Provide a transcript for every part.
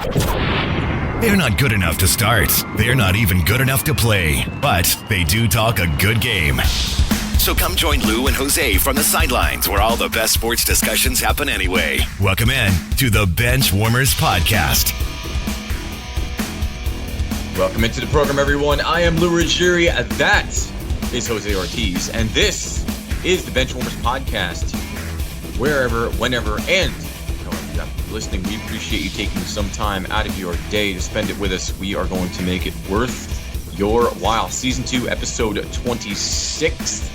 They're not good enough to start. They're not even good enough to play. But they do talk a good game. So come join Lou and Jose from the sidelines where all the best sports discussions happen anyway. Welcome in to the Benchwarmerz podcast. Welcome into the program, everyone. I am Lou Ruggieri. That is Jose Ortiz. And this is the Benchwarmerz podcast. Wherever, whenever, and however you have been listening, we appreciate you taking some time out of your day to spend it with us. We are going to make it worth your while. Season 2, episode 26,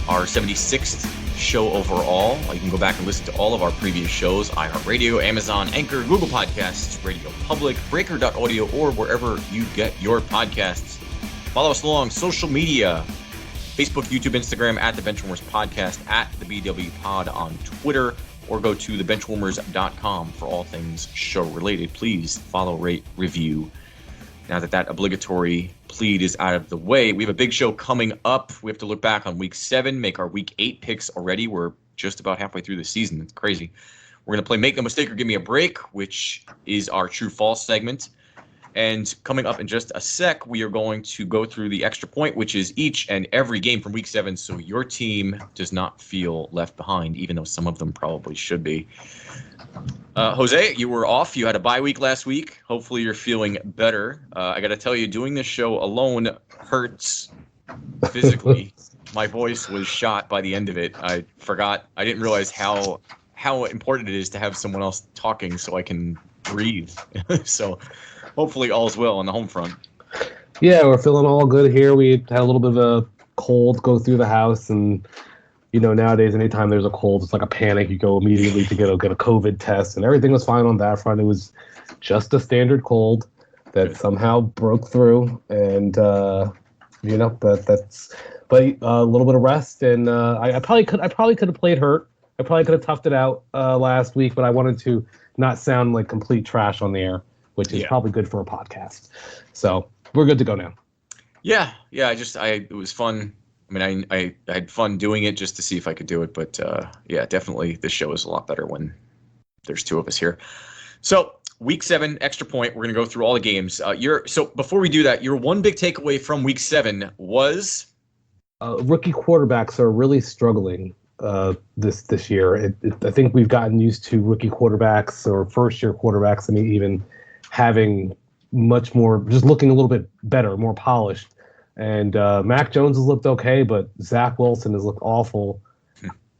our 76th show overall. You can go back and listen to all of our previous shows, iHeartRadio, Amazon, Anchor, Google Podcasts, Radio Public, Breaker.audio, or wherever you get your podcasts. Follow us along social media, Facebook, YouTube, Instagram, at the Benchwarmers Podcast, at the BW Pod on Twitter, or go to thebenchwarmers.com for all things show related. Please follow, rate, review. Now that obligatory plead is out of the way, we have a big show coming up. We have to look back on Week 7, make our Week 8 picks already. We're just about halfway through the season. It's crazy. We're going to play Make No Mistake or Give Me a Break, which is our true-false segment. And coming up in just a sec, we are going to go through the extra point, which is each and every game from Week 7, so your team does not feel left behind, even though some of them probably should be. Jose, you were off. You had a bye week last week. Hopefully you're feeling better. I got to tell you, doing this show alone hurts physically. My voice was shot by the end of it. I didn't realize how important it is to have someone else talking so I can breathe. So hopefully all's well on the home front. Yeah, we're feeling all good here. We had a little bit of a cold go through the house, and nowadays anytime there's a cold, it's like a panic. You go immediately to get a COVID test, and everything was fine on that front. It was just a standard cold that somehow broke through, and that's a little bit of rest, and I probably could have played hurt. I probably could have toughed it out last week, but I wanted to not sound like complete trash on the air, which is probably good for a podcast. So we're good to go now. Yeah. It was fun. I mean, I had fun doing it just to see if I could do it. But definitely this show is a lot better when there's two of us here. So Week 7, extra point. We're going to go through all the games. So before we do that, your one big takeaway from Week 7 was? Rookie quarterbacks are really struggling this year. I think we've gotten used to rookie quarterbacks or first-year quarterbacks, and even having much more, just looking a little bit better, more polished. And Mac Jones has looked okay, but Zach Wilson has looked awful.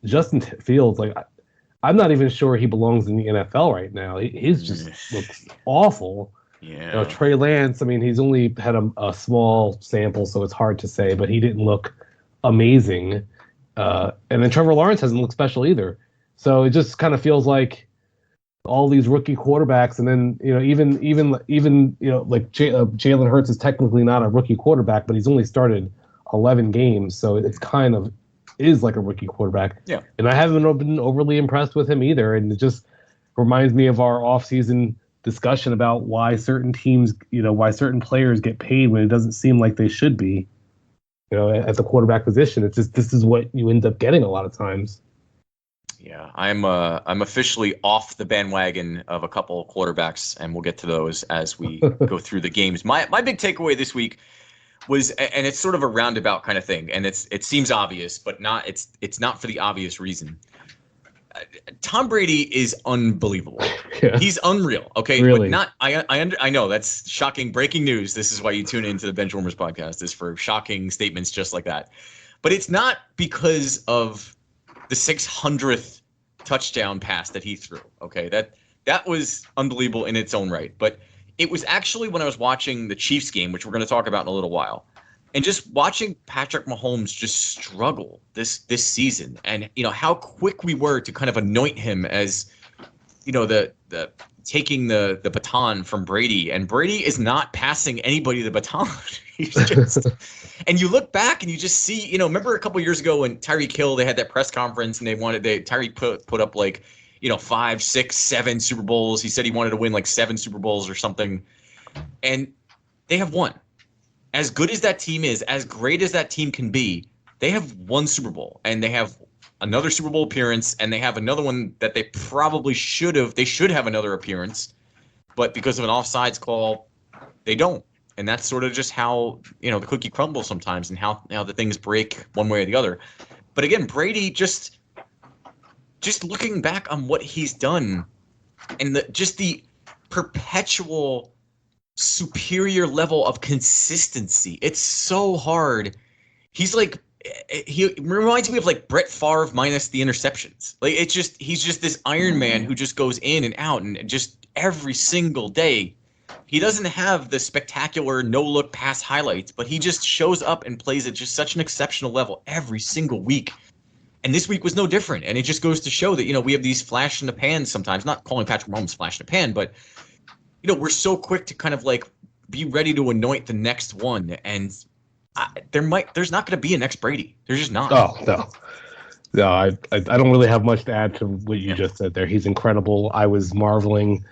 Justin Fields, I'm not even sure he belongs in the NFL right now. He's just looks awful. Yeah. Trey Lance, he's only had a small sample, so it's hard to say, but he didn't look amazing. And then Trevor Lawrence hasn't looked special either. So it just kind of feels like all these rookie quarterbacks, and then even Jalen Hurts is technically not a rookie quarterback, but he's only started 11 games, so it's kind of is like a rookie quarterback. Yeah. And I haven't been overly impressed with him either, and it just reminds me of our offseason discussion about why certain teams, why certain players get paid when it doesn't seem like they should be. At the quarterback position, it's just this is what you end up getting a lot of times. Yeah, I'm officially off the bandwagon of a couple of quarterbacks, and we'll get to those as we go through the games. My big takeaway this week was, and it's sort of a roundabout kind of thing, and it seems obvious, but not. It's not for the obvious reason. Tom Brady is unbelievable. Yeah. He's unreal. Okay, really? But not. I know that's shocking breaking news. This is why you tune into the Benchwarmers podcast, is for shocking statements just like that. But it's not because of the 600th touchdown pass that he threw. Okay, that was unbelievable in its own right. But it was actually when I was watching the Chiefs game, which we're going to talk about in a little while, and just watching Patrick Mahomes just struggle this season, and how quick we were to kind of anoint him as the taking the baton from Brady, and Brady is not passing anybody the baton. He's just and you look back and you just see, remember a couple years ago when Tyreek Hill, they had that press conference and Tyreek put up 5, 6, 7 Super Bowls. He said he wanted to win 7 Super Bowls or something, and they have won. As good as that team is, as great as that team can be, they have one Super Bowl, and they have another Super Bowl appearance, and they have another one that they probably should have. They should have another appearance. but because of an offsides call, they don't. And that's sort of just how, the cookie crumbles sometimes, and how the things break one way or the other. But again, Brady, just looking back on what he's done, and the perpetual superior level of consistency. It's so hard. He's he reminds me of Brett Favre minus the interceptions. He's just this Iron Man who just goes in and out, and just every single day. He doesn't have the spectacular no-look pass highlights, but he just shows up and plays at just such an exceptional level every single week. And this week was no different. And it just goes to show that, we have these flash in the pan sometimes. Not calling Patrick Mahomes flash in the pan, but, we're so quick to kind of be ready to anoint the next one. And there's not going to be a next Brady. There's just not. Oh, no. No, I don't really have much to add to what you just said there. He's incredible. I was marveling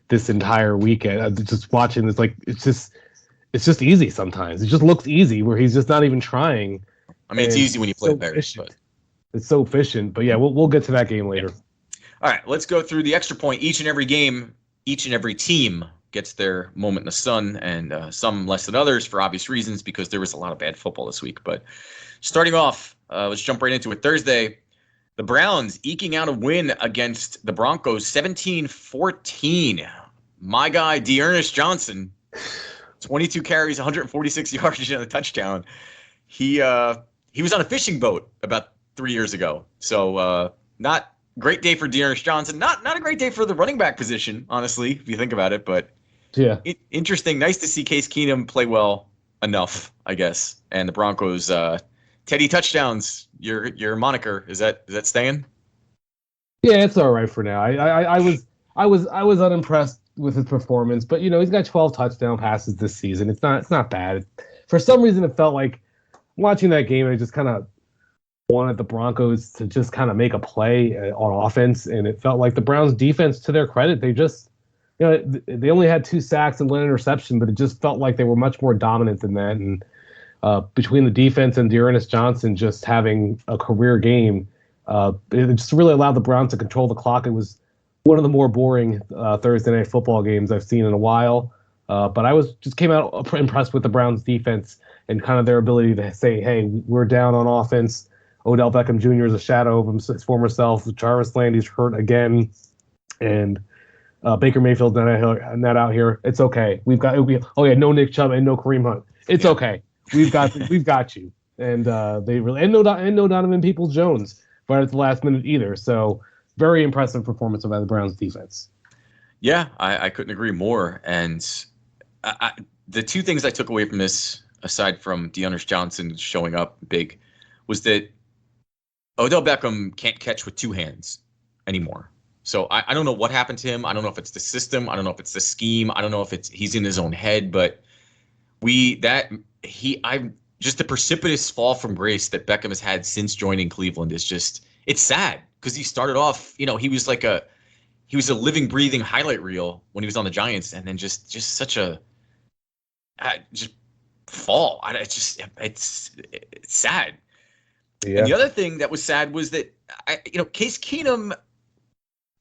this entire weekend, just watching this. It's just easy sometimes. It just looks easy where he's just not even trying. I mean, it's easy when you play Bears, but it's so efficient. But yeah, we'll get to that game later. All right, let's go through the extra point. Each and every game, each and every team gets their moment in the sun, and some less than others for obvious reasons, because there was a lot of bad football this week. But starting off, let's jump right into it. Thursday, the Browns eking out a win against the Broncos, 17-14. My guy, D'Ernest Johnson, 22 carries, 146 yards, and a touchdown. He was on a fishing boat about 3 years ago. So not great day for D'Ernest Johnson. Not a great day for the running back position, honestly, if you think about it. But yeah, interesting. Nice to see Case Keenum play well enough, I guess. And the Broncos, Teddy touchdowns. Your moniker, is that staying? Yeah, it's all right for now. I was unimpressed with his performance, but he's got 12 touchdown passes this season. It's not bad. For some reason, it felt like watching that game, I just kind of wanted the Broncos to just kind of make a play on offense, and it felt like the Browns' defense, to their credit, they just they only had 2 sacks and 1 interception, but it just felt like they were much more dominant than that. And between the defense and D'Ernest Johnson just having a career game, it just really allowed the Browns to control the clock. It was one of the more boring Thursday night football games I've seen in a while. But I came out impressed with the Browns defense and kind of their ability to say, hey, we're down on offense. Odell Beckham Jr. is a shadow of his former self. Jarvis Landry's hurt again. And Baker Mayfield's not out here. It's okay. No Nick Chubb and no Kareem Hunt. It's okay. We've got you. And they really and no Donovan Peoples-Jones right at the last minute either. So very impressive performance by the Browns defense. Yeah, I couldn't agree more. And the two things I took away from this, aside from D'Ernest Johnson showing up big, was that Odell Beckham can't catch with 2 hands anymore. So I don't know what happened to him. I don't know if it's the system. I don't know if it's the scheme. I don't know if he's in his own head. But just the precipitous fall from grace that Beckham has had since joining Cleveland is just, it's sad, because he started off, he was he was a living, breathing highlight reel when he was on the Giants, and then just such a just fall. It's sad. Yeah. And the other thing that was sad was that Case Keenum,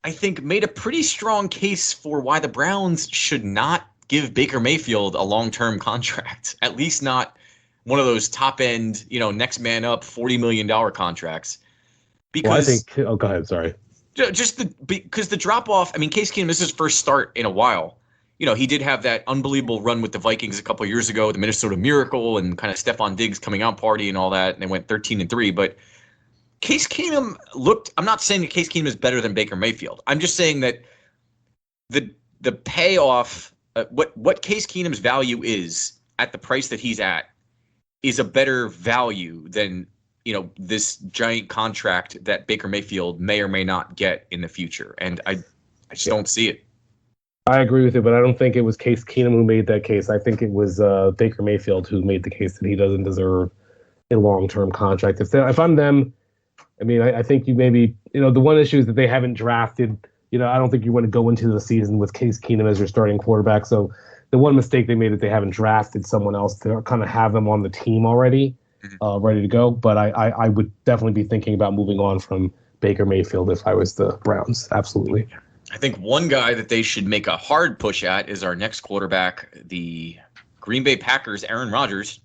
I think, made a pretty strong case for why the Browns should not give Baker Mayfield a long-term contract, at least not one of those top-end, next man up $40 million contracts. Because go ahead. Sorry. Because the drop-off, Case Keenum, this is his first start in a while. He did have that unbelievable run with the Vikings a couple of years ago, the Minnesota Miracle, and kind of Stephon Diggs coming out party and all that, and they went 13-3. But Case Keenum I'm not saying that Case Keenum is better than Baker Mayfield. I'm just saying that the payoff, what Case Keenum's value is at the price that he's at, is a better value than this giant contract that Baker Mayfield may or may not get in the future. And I just don't see it. I agree with you, but I don't think it was Case Keenum who made that case. I think it was Baker Mayfield who made the case that he doesn't deserve a long-term contract. If I'm them, I think you maybe, the one issue is that they haven't drafted. I don't think you want to go into the season with Case Keenum as your starting quarterback. So the one mistake they made is they haven't drafted someone else to kind of have them on the team already, ready to go. But I would definitely be thinking about moving on from Baker Mayfield if I was the Browns. Absolutely. I think one guy that they should make a hard push at is our next quarterback, the Green Bay Packers, Aaron Rodgers.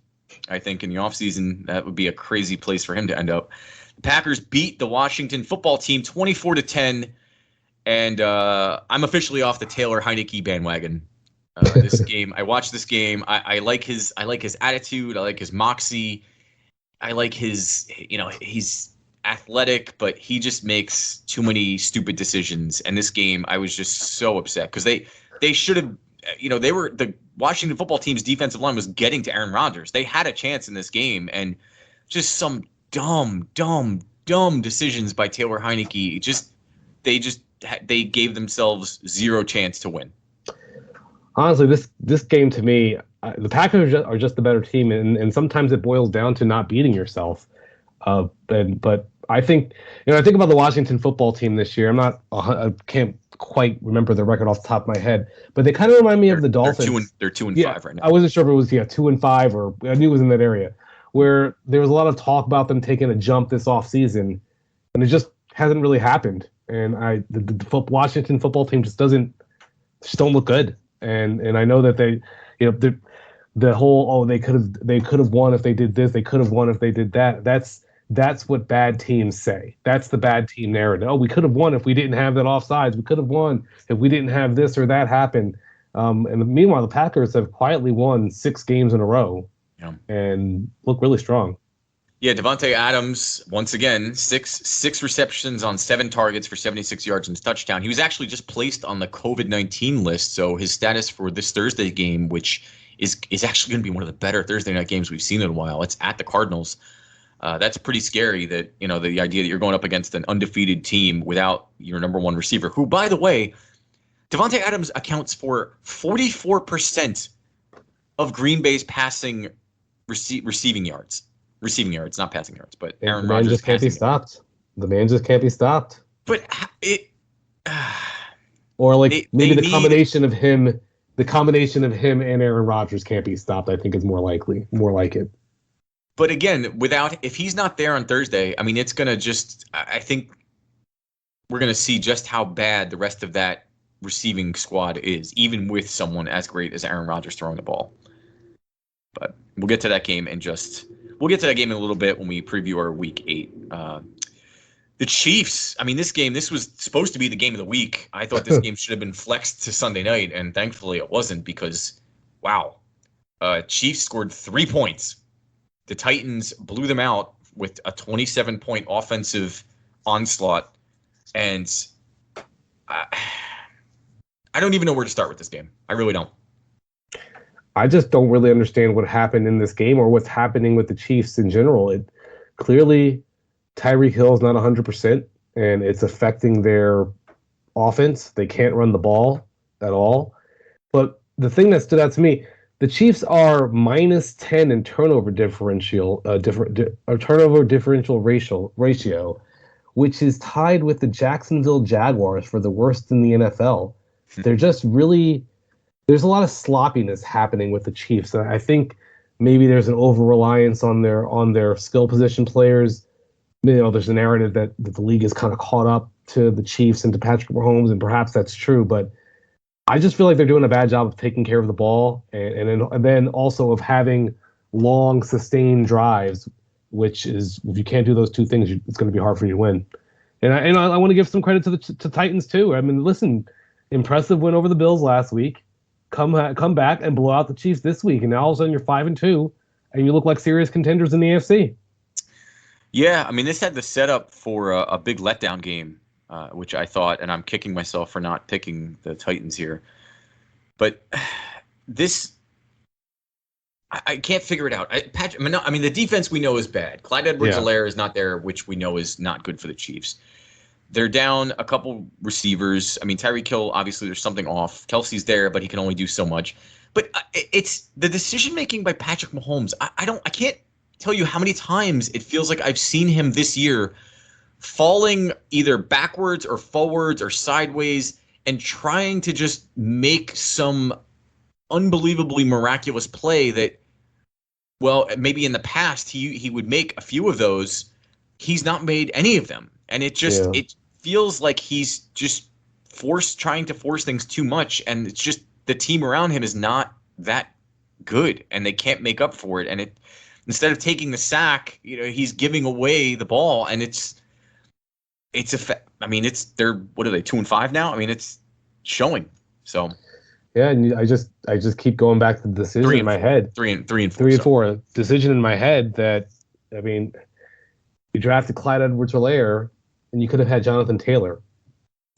I think in the offseason, that would be a crazy place for him to end up. The Packers beat the Washington football team 24-10, and I'm officially off the Taylor Heineke bandwagon. This game, I watched this game. I like his attitude. I like his moxie. I like his, he's athletic, but he just makes too many stupid decisions. And this game, I was just so upset because they should have, the Washington football team's defensive line was getting to Aaron Rodgers. They had a chance in this game, and just some dumb decisions by Taylor Heineke. They gave themselves zero chance to win. Honestly, this game to me, the Packers are just the better team, and sometimes it boils down to not beating yourself. But I think, I think about the Washington football team this year. I can't quite remember the record off the top of my head, but they kind of remind me of the Dolphins. They're 2-5 right now. I wasn't sure if it was 2-5 or I knew it was in that area where there was a lot of talk about them taking a jump this offseason, and it just hasn't really happened. And the Washington football team just don't look good. And I know that they, the whole they could have won if they did this, they could have won if they did that. That's what bad teams say. That's the bad team narrative. Oh, we could have won if we didn't have that offsides. We could have won if we didn't have this or that happen. And meanwhile, the Packers have quietly won 6 games in a row and look really strong. Yeah, Devontae Adams, once again, six receptions on 7 targets for 76 yards and a touchdown. He was actually just placed on the COVID-19 list, so his status for this Thursday game, which is actually going to be one of the better Thursday night games we've seen in a while. It's at the Cardinals. That's pretty scary that, the idea that you're going up against an undefeated team without your number one receiver, who, by the way, Devontae Adams accounts for 44% of Green Bay's passing receiving yards. Receiving yards, not passing yards, but Aaron Rodgers just can't be stopped. The man just can't be stopped. But or maybe the combination of him and Aaron Rodgers can't be stopped. I think is more like it. But again, if he's not there on Thursday, I mean, it's gonna I think we're gonna see just how bad the rest of that receiving squad is, even with someone as great as Aaron Rodgers throwing the ball. But we'll get to that game in a little bit when we preview our Week 8. The Chiefs, I mean, this was supposed to be the game of the week. I thought this game should have been flexed to Sunday night, and thankfully it wasn't because, wow. Chiefs scored 3 points. The Titans blew them out with a 27-point offensive onslaught, and I don't even know where to start with this game. I really don't. I just don't really understand what happened in this game or what's happening with the Chiefs in general. Clearly, Tyreek Hill is not 100%, and it's affecting their offense. They can't run the ball at all. But the thing that stood out to me, the Chiefs are -10 in turnover differential, turnover differential ratio, which is tied with the Jacksonville Jaguars for the worst in the NFL. They're just really. There's a lot of sloppiness happening with the Chiefs. I think maybe there's an over-reliance on their skill position players. There's a narrative that the league is kind of caught up to the Chiefs and to Patrick Mahomes, and perhaps that's true. But I just feel like they're doing a bad job of taking care of the ball and then also of having long, sustained drives, which is, if you can't do those two things, it's going to be hard for you to win. And I want to give some credit to Titans, too. I mean, listen, impressive win over the Bills last week. Come back and blow out the Chiefs this week, and now all of a sudden you're 5-2, and you look like serious contenders in the AFC. Yeah, I mean, this had the setup for a big letdown game, which I thought, and I'm kicking myself for not picking the Titans here. But I can't figure it out. The defense we know is bad. Clyde Edwards-Helaire is not there, which we know is not good for the Chiefs. They're down a couple receivers. I mean, Tyreek Hill, obviously there's something off. Kelsey's there, but he can only do so much. But it's the decision-making by Patrick Mahomes. I can't tell you how many times it feels like I've seen him this year falling either backwards or forwards or sideways and trying to just make some unbelievably miraculous play that, well, maybe in the past he would make a few of those. He's not made any of them. And it feels like he's just trying to force things too much, and it's just the team around him is not that good, and they can't make up for it. And instead of taking the sack, he's giving away the ball, and they're what are they 2-5 now? I mean, it's showing. So yeah, and I just keep going back to the decision in my head. 3-4 decision in my head that, I mean, you drafted Clyde Edwards-Helaire, and you could have had Jonathan Taylor.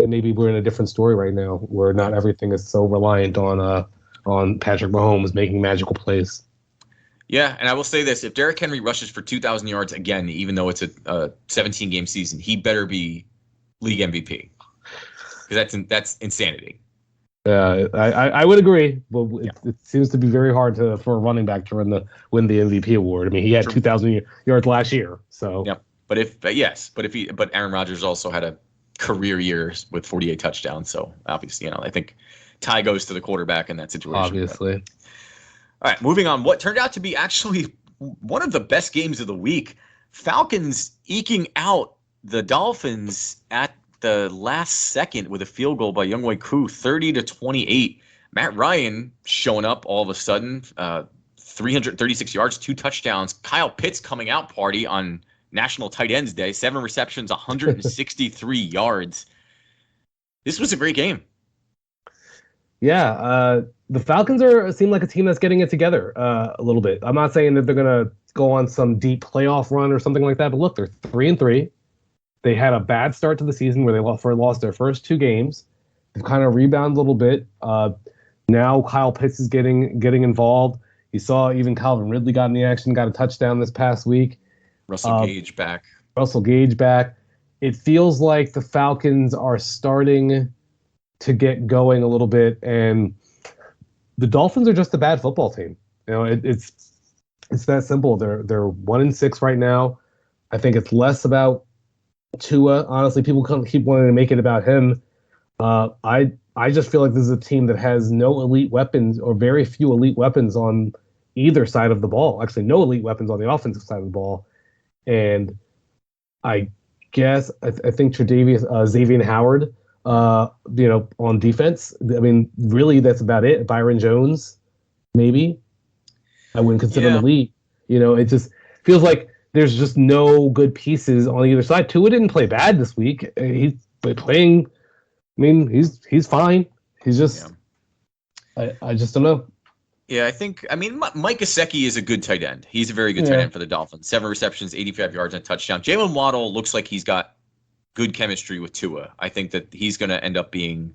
And maybe we're in a different story right now, where not everything is so reliant on Patrick Mahomes making magical plays. Yeah, and I will say this: if Derrick Henry rushes for 2,000 yards again, even though it's a 17-game season, he better be league MVP, because that's insanity. Yeah, I would agree. But it seems to be very hard for a running back to win the MVP award. I mean, he had 2,000 yards last year. So yeah, but Aaron Rodgers also had a career year with 48 touchdowns. So obviously, I think tie goes to the quarterback in that situation. Obviously. All right, moving on. What turned out to be actually one of the best games of the week: Falcons eking out the Dolphins at the last second with a field goal by Younghoe Koo, 30-28. Matt Ryan showing up all of a sudden, 336 yards, 2 touchdowns. Kyle Pitts coming out party on National Tight Ends Day, 7 receptions, 163 yards. This was a great game. Yeah, the Falcons seem like a team that's getting it together a little bit. I'm not saying that they're going to go on some deep playoff run or something like that, but look, they're 3-3. They had a bad start to the season where they lost their first 2 games. They've kind of rebounded a little bit. Now Kyle Pitts is getting involved. You saw even Calvin Ridley got in the action, got a touchdown this past week. Russell Gage back. It feels like the Falcons are starting to get going a little bit, and the Dolphins are just a bad football team. It's that simple. They're 1-6 right now. I think it's less about Tua. Honestly, people keep wanting to make it about him. I just feel like this is a team that has no elite weapons, or very few elite weapons on either side of the ball. Actually, no elite weapons on the offensive side of the ball. And I guess I think Xavier Howard, on defense. I mean, really, that's about it. Byron Jones, maybe. I wouldn't consider him elite. It just feels like there's just no good pieces on either side. Tua didn't play bad this week. He's playing. I mean, he's fine. He's just. Yeah. I just don't know. Yeah, Mike Gesicki is a good tight end. He's a very good tight end for the Dolphins. 7 receptions, 85 yards, and a touchdown. Jalen Waddle looks like he's got good chemistry with Tua. I think that he's going to end up being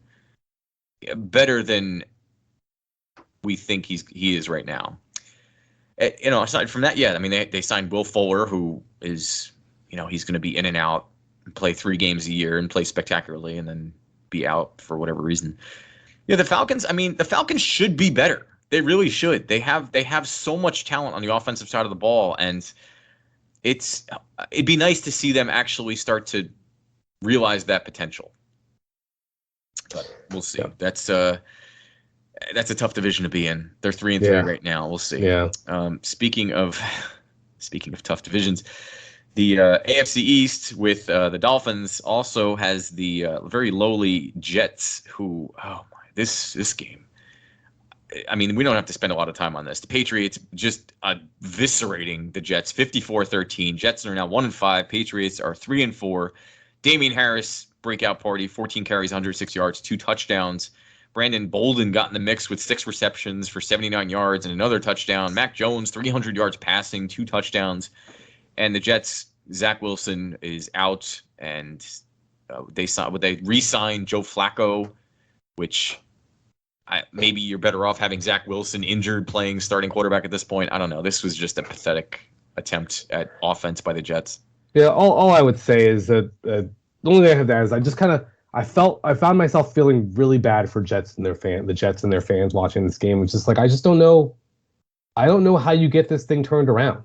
better than we think he is right now. Aside from that, they signed Will Fuller, who is, he's going to be in and out, and play 3 games a year and play spectacularly, and then be out for whatever reason. Yeah, the Falcons should be better. They really should. They have so much talent on the offensive side of the ball, and it'd be nice to see them actually start to realize that potential. But we'll see. Yeah. That's a tough division to be in. They're 3-3 right now. We'll see. Yeah. Speaking of tough divisions, the AFC East with the Dolphins also has the very lowly Jets, who this game. I mean, we don't have to spend a lot of time on this. The Patriots just eviscerating the Jets, 54-13. Jets are now 1-5. Patriots are 3-4. Damian Harris, breakout party, 14 carries, 106 yards, 2 touchdowns. Brandon Bolden got in the mix with 6 receptions for 79 yards and another touchdown. Mac Jones, 300 yards passing, 2 touchdowns. And the Jets, Zach Wilson is out, and they re-signed Joe Flacco, which maybe you're better off having Zach Wilson injured playing starting quarterback at this point. I don't know. This was just a pathetic attempt at offense by the Jets. Yeah, all I would say is that the only thing I have to add is I found myself feeling really bad for the Jets and their fans watching this game. It's just like, I just don't know. I don't know how you get this thing turned around.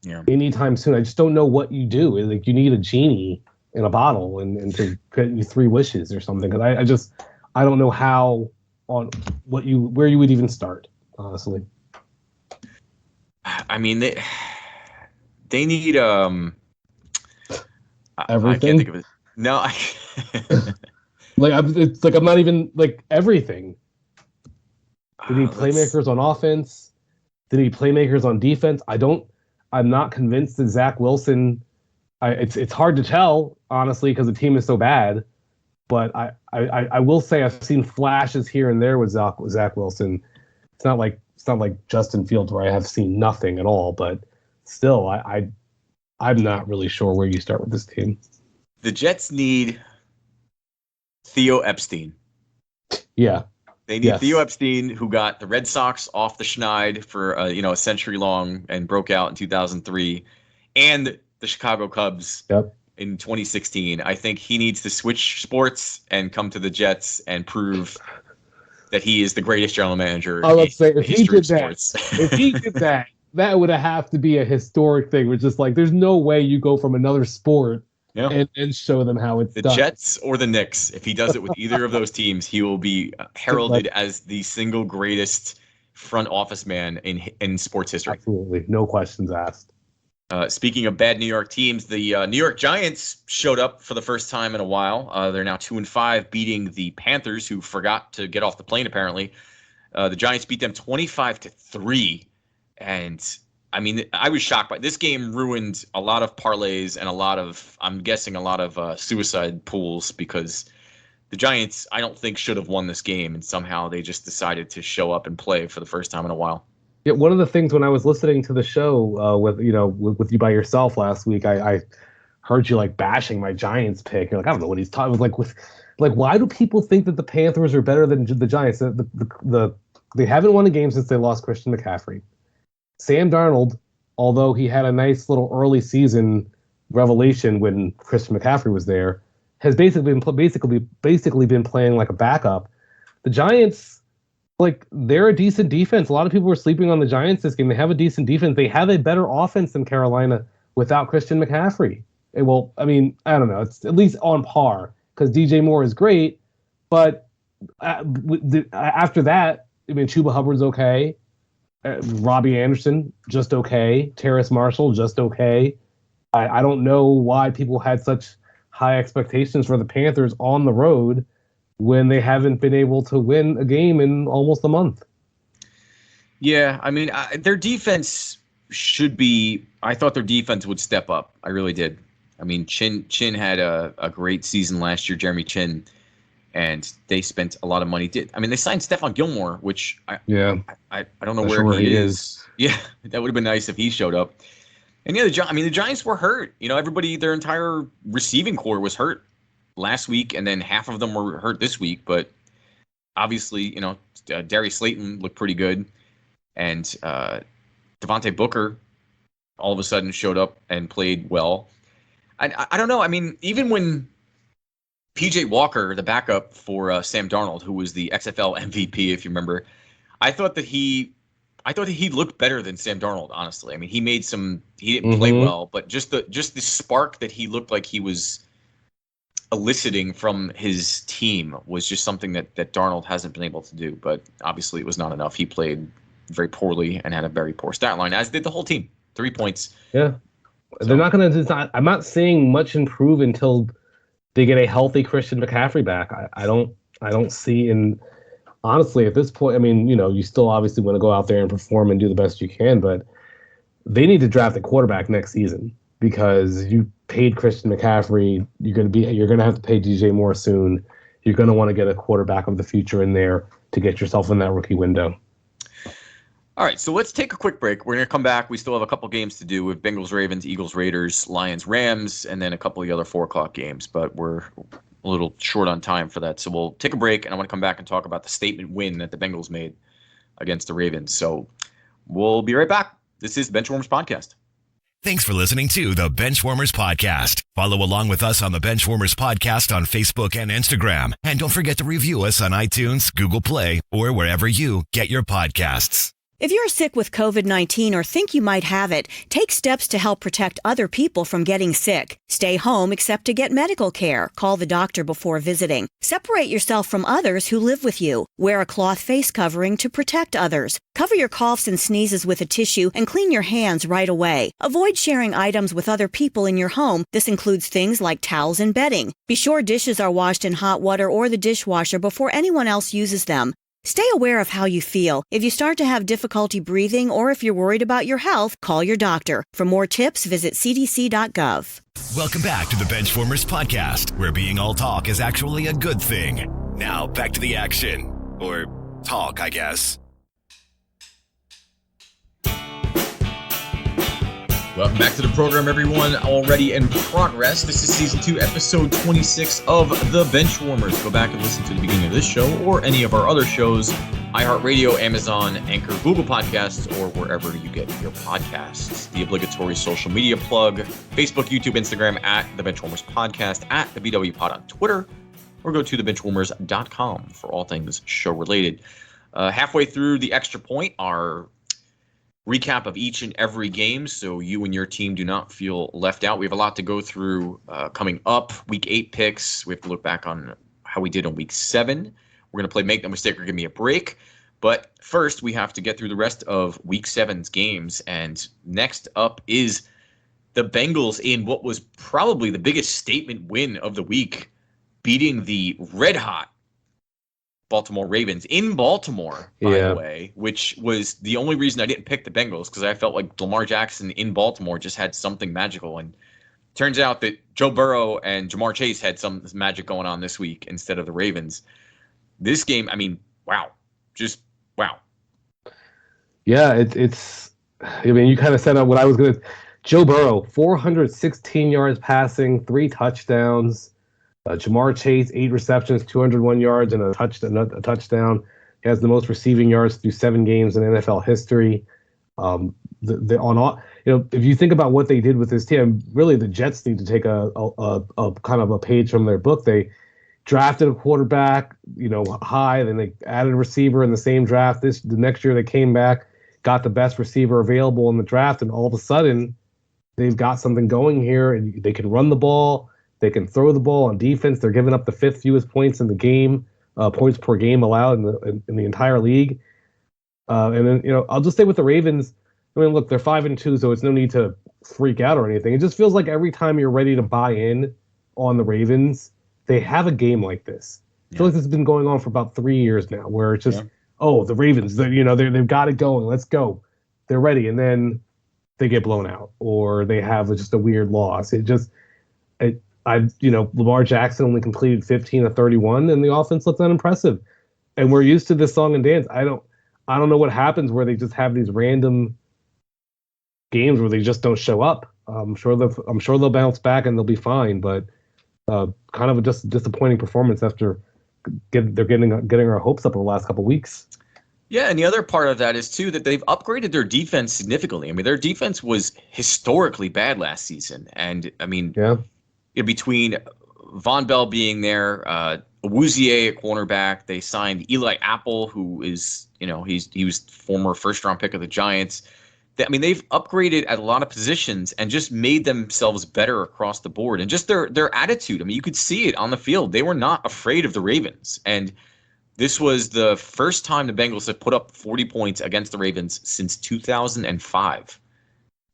Yeah. Anytime soon. I just don't know what you do. Like, you need a genie in a bottle and to get you 3 wishes or something. Because I don't know how where you would even start, honestly. I mean, they need everything. I can't think of it. No, It's like I'm not even like everything. They need playmakers on offense. They need playmakers on defense. I'm not convinced that Zach Wilson. It's hard to tell, honestly, because the team is so bad. But I will say I've seen flashes here and there with Zach Wilson. It's not like Justin Fields where I have seen nothing at all. But still, I'm not really sure where you start with this team. The Jets need Theo Epstein. Yeah. They need Theo Epstein, who got the Red Sox off the schneid for a century long and broke out in 2003, and the Chicago Cubs in 2016. I think he needs to switch sports and come to the Jets and prove that he is the greatest general manager in the history of sports. If he did that, that would have to be a historic thing. Which is like, there's no way you go from another sport and show them how it's done. The Jets or the Knicks. If he does it with either of those teams, he will be heralded as the single greatest front office man in sports history. Absolutely. No questions asked. Speaking of bad New York teams, the New York Giants showed up for the first time in a while. They're now 2-5, beating the Panthers, who forgot to get off the plane, apparently. The Giants beat them 25-3. And I mean, I was shocked by this game. Ruined a lot of parlays and I'm guessing a lot of suicide pools, because the Giants, I don't think, should have won this game, and somehow they just decided to show up and play for the first time in a while. Yeah, one of the things when I was listening to the show with you by yourself last week, I heard you like bashing my Giants pick. You're like, I don't know what he's talking. It was like why do people think that the Panthers are better than the Giants? They haven't won a game since they lost Christian McCaffrey. Sam Darnold, although he had a nice little early season revelation when Christian McCaffrey was there, has basically been playing like a backup. The Giants, like, they're a decent defense. A lot of people were sleeping on the Giants this game. They have a decent defense. They have a better offense than Carolina without Christian McCaffrey. Well, I mean, I don't know. It's at least on par, because DJ Moore is great. But after that, I mean, Chuba Hubbard's okay. Robbie Anderson, just okay. Terrace Marshall, just okay. I don't know why people had such high expectations for the Panthers on the road when they haven't been able to win a game in almost a month. Yeah, I mean, their defense should be – I thought their defense would step up. I really did. I mean, Chin had a great season last year, Jeremy Chin, and they spent a lot of money. They signed Stephon Gilmore, which I don't know where he is. Yeah, that would have been nice if he showed up. And yeah, the Giants were hurt. Everybody, their entire receiving core was hurt last week, and then half of them were hurt this week. But obviously, Darius Slayton looked pretty good, and Devontae Booker all of a sudden showed up and played well. I don't know. I mean, even when PJ Walker, the backup for Sam Darnold, who was the XFL MVP, if you remember, I thought that he looked better than Sam Darnold, honestly. I mean, he didn't play well, but just the spark that he looked like he was eliciting from his team was just something that Darnold hasn't been able to do. But obviously it was not enough. He played very poorly and had a very poor stat line, as did the whole team. 3 points. Yeah. So. They're not going to. I'm not seeing much improve until they get a healthy Christian McCaffrey back. I don't see honestly, at this point, I mean, you still obviously want to go out there and perform and do the best you can, but they need to draft a quarterback next season, because you paid Christian McCaffrey. You're going to have to pay DJ Moore soon. You're going to want to get a quarterback of the future in there to get yourself in that rookie window. All right, so let's take a quick break. We're going to come back. We still have a couple games to do with Bengals, Ravens, Eagles, Raiders, Lions, Rams, and then a couple of the other 4 o'clock games, but we're a little short on time for that. So we'll take a break, and I want to come back and talk about the statement win that the Bengals made against the Ravens. So we'll be right back. This is the Benchwarmerz Podcast. Thanks for listening to the Benchwarmers Podcast. Follow along with us on the Benchwarmers Podcast on Facebook and Instagram. And don't forget to review us on iTunes, Google Play, or wherever you get your podcasts. If you're sick with COVID-19 or think you might have it, take steps to help protect other people from getting sick. Stay home except to get medical care. Call the doctor before visiting. Separate yourself from others who live with you. Wear a cloth face covering to protect others. Cover your coughs and sneezes with a tissue and clean your hands right away. Avoid sharing items with other people in your home. This includes things like towels and bedding. Be sure dishes are washed in hot water or the dishwasher before anyone else uses them. Stay aware of how you feel. If you start to have difficulty breathing or if you're worried about your health, call your doctor. For more tips, visit cdc.gov. Welcome back to the Benchwarmers podcast, where being all talk is actually a good thing. Now, back to the action. Or talk, I guess. Welcome back to the program, everyone. Already in progress. This is Season 2, Episode 26 of The Benchwarmers. Go back and listen to the beginning of this show or any of our other shows, iHeartRadio, Amazon, Anchor, Google Podcasts, or wherever you get your podcasts. The obligatory social media plug, Facebook, YouTube, Instagram, at The Benchwarmers Podcast, at The BW Pod on Twitter, or go to thebenchwarmers.com for all things show-related. Halfway through the extra point, our recap of each and every game, so you and your team do not feel left out. We have a lot to go through coming up. Week 8 picks. We have to look back on how we did on Week 7. We're going to play Make No Mistake or Give Me a Break. But first, we have to get through the rest of Week 7's games. And next up is the Bengals in what was probably the biggest statement win of the week, beating the red-hot Baltimore Ravens in Baltimore, by the way, which was the only reason I didn't pick the Bengals, because I felt like Lamar Jackson in Baltimore just had something magical. And turns out that Joe Burrow and Jamar Chase had some magic going on this week instead of the Ravens. This game, I mean, wow. Just wow. Yeah, it's I mean, you kind of set up what I was going to. Joe Burrow, 416 yards passing, 3 touchdowns. Jamar Chase, 8 receptions, 201 yards, and a touchdown. He has the most receiving yards through 7 games in NFL history. If you think about what they did with this team, really the Jets need to take a kind of a page from their book. They drafted a quarterback, high, then they added a receiver in the same draft. The next year they came back, got the best receiver available in the draft, and all of a sudden they've got something going here, and they can run the ball. They can throw the ball on defense. They're giving up the 5th fewest points in the game, points per game allowed in the entire league. And then, I'll just say with the Ravens, I mean, look, they're 5-2, so it's no need to freak out or anything. It just feels like every time you're ready to buy in on the Ravens, they have a game like this. I feel like this has been going on for about 3 years now, where it's just, the Ravens, they've got it going. Let's go. They're ready. And then they get blown out, or they have just a weird loss. Lamar Jackson only completed 15 of 31, and the offense looked unimpressive. And we're used to this song and dance. I don't know what happens where they just have these random games where they just don't show up. I'm sure they'll bounce back and they'll be fine. But kind of a just disappointing performance after they're getting our hopes up over the last couple of weeks. Yeah, and the other part of that is, too, that they've upgraded their defense significantly. I mean, their defense was historically bad last season. And, I mean, between Von Bell being there, Awuzie at cornerback, they signed Eli Apple, who is, he was former first-round pick of the Giants. They've upgraded at a lot of positions and just made themselves better across the board. And just their attitude, you could see it on the field. They were not afraid of the Ravens. And this was the first time the Bengals have put up 40 points against the Ravens since 2005.